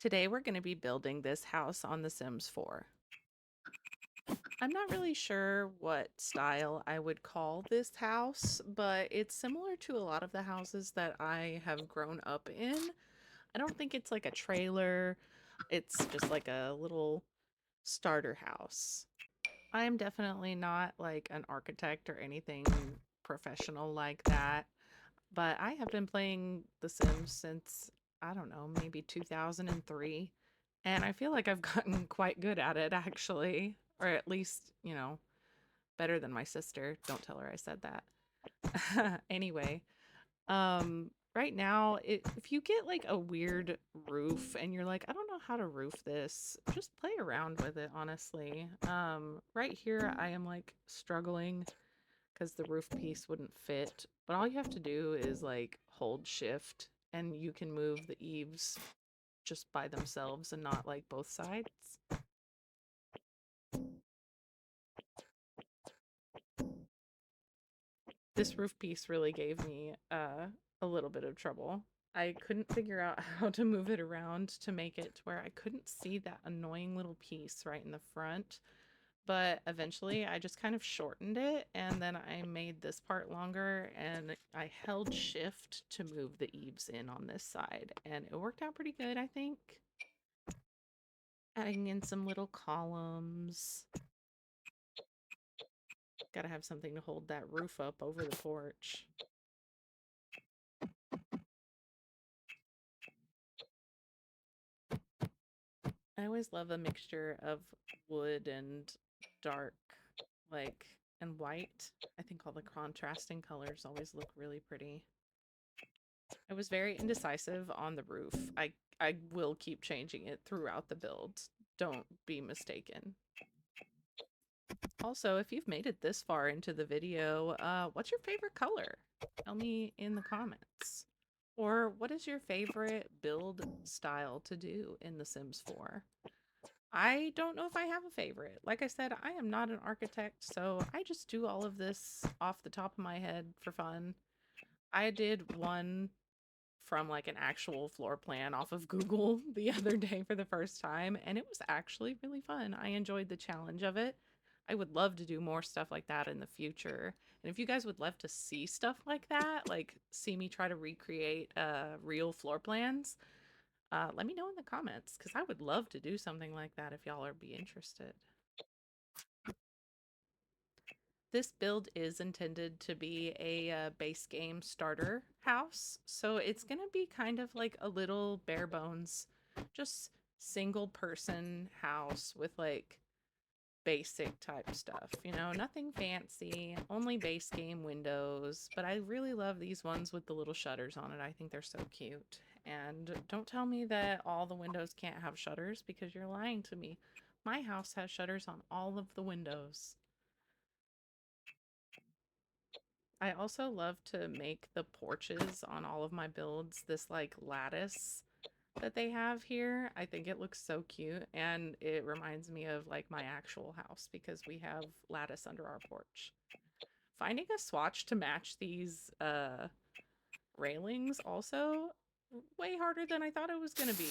Today we're going to be building this house on The Sims 4. I'm not really sure what style I would call this house, but it's similar to a lot of the houses that I have grown up in. I don't think it's like a trailer, it's just like a little starter house. I am definitely not like an architect or anything professional like that, but I have been playing The Sims since, I don't know, maybe 2003. And I feel like I've gotten quite good at it, actually. Or at least, better than my sister. Don't tell her I said that. Anyway, right now, if you get like a weird roof and you're like, I don't know how to roof this, just play around with it, honestly. Right here, I am like struggling because the roof piece wouldn't fit. But all you have to do is like hold shift and you can move the eaves just by themselves and not like both sides. This roof piece really gave me a little bit of trouble. I couldn't figure out how to move it around to make it to where I couldn't see that annoying little piece right in the front. But eventually I just kind of shortened it and then I made this part longer and I held shift to move the eaves in on this side and it worked out pretty good, I think. Adding in some little columns. Gotta have something to hold that roof up over the porch. I always love a mixture of wood and dark, like, and white. I think all the contrasting colors always look really pretty. I was very indecisive on the roof. I will keep changing it throughout the build. Don't be mistaken. Also, if you've made it this far into the video, what's your favorite color? Tell me in the comments. Or what is your favorite build style to do in The Sims 4? I don't know if I have a favorite. Like I said, I am not an architect, so I just do all of this off the top of my head for fun. I did one from like an actual floor plan off of Google the other day for the first time, and it was actually really fun. I enjoyed the challenge of it. I would love to do more stuff like that in the future. And if you guys would love to see stuff like that, like see me try to recreate real floor plans, let me know in the comments because I would love to do something like that if y'all are be interested. This build is intended to be a base game starter house, so it's gonna be kind of like a little bare bones, just single person house with like basic type stuff, nothing fancy, only base game windows. But I really love these ones with the little shutters on it. I think they're so cute. And don't tell me that all the windows can't have shutters because you're lying to me. My house has shutters on all of the windows. I also love to make the porches on all of my builds this like lattice that they have here. I think it looks so cute and it reminds me of like my actual house because we have lattice under our porch. Finding a swatch to match these railings also way harder than I thought it was going to be.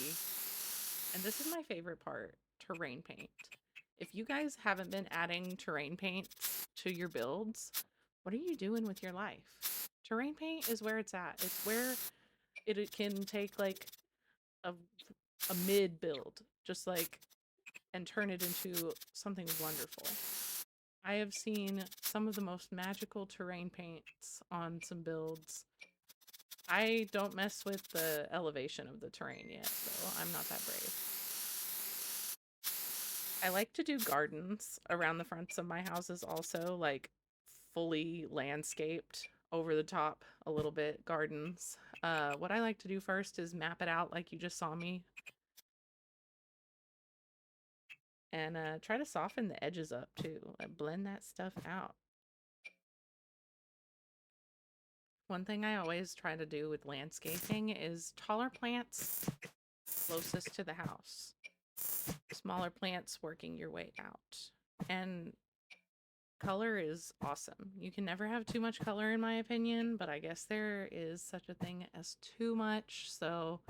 And this is my favorite part, terrain paint. If you guys haven't been adding terrain paint to your builds, what are you doing with your life? Terrain paint is where it's at. It's where it can take like a, a mid build, just like, and turn it into something wonderful. I have seen some of the most magical terrain paints on some builds. I don't mess with the elevation of the terrain yet, so I'm not that brave. I like to do gardens around the fronts of my houses also, like fully landscaped over the top a little bit gardens. What I like to do first is map it out like you just saw me and try to soften the edges up too. Blend that stuff out. One thing I always try to do with landscaping is taller plants closest to the house, smaller plants working your way out. And color is awesome. You can never have too much color, in my opinion, but I guess there is such a thing as too much. So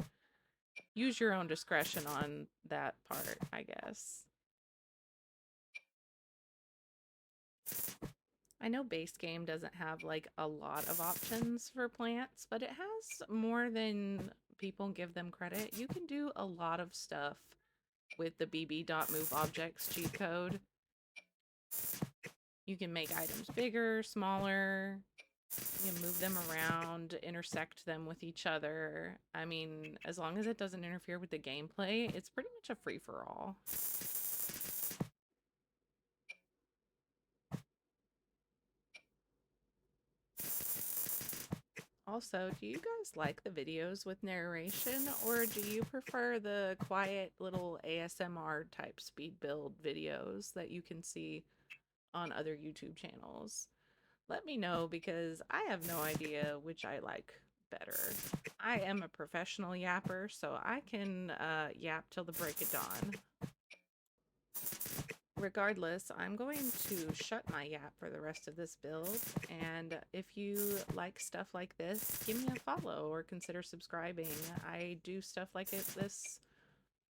use your own discretion on that part, I guess. I know base game doesn't have like a lot of options for plants, but it has more than people give them credit. You can do a lot of stuff with the bb.move objects cheat code. You can make items bigger, smaller, you can move them around, intersect them with each other. I mean, as long as it doesn't interfere with the gameplay, it's pretty much a free-for-all. Also, do you guys like the videos with narration, or do you prefer the quiet little ASMR type speed build videos that you can see on other YouTube channels? Let me know because I have no idea which I like better. I am a professional yapper, so I can yap till the break of dawn. Regardless, I'm going to shut my yap for the rest of this build, and if you like stuff like this, give me a follow or consider subscribing. I do stuff like this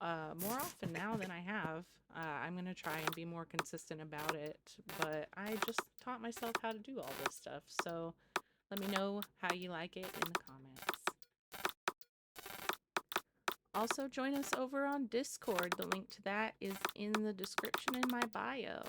more often now than I have. I'm going to try and be more consistent about it, but I just taught myself how to do all this stuff, so let me know how you like it in the comments. Also, join us over on Discord. The link to that is in the description in my bio.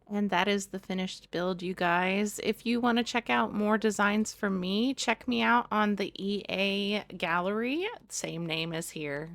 And that is the finished build, you guys. If you want to check out more designs from me, check me out on the EA gallery, same name as here.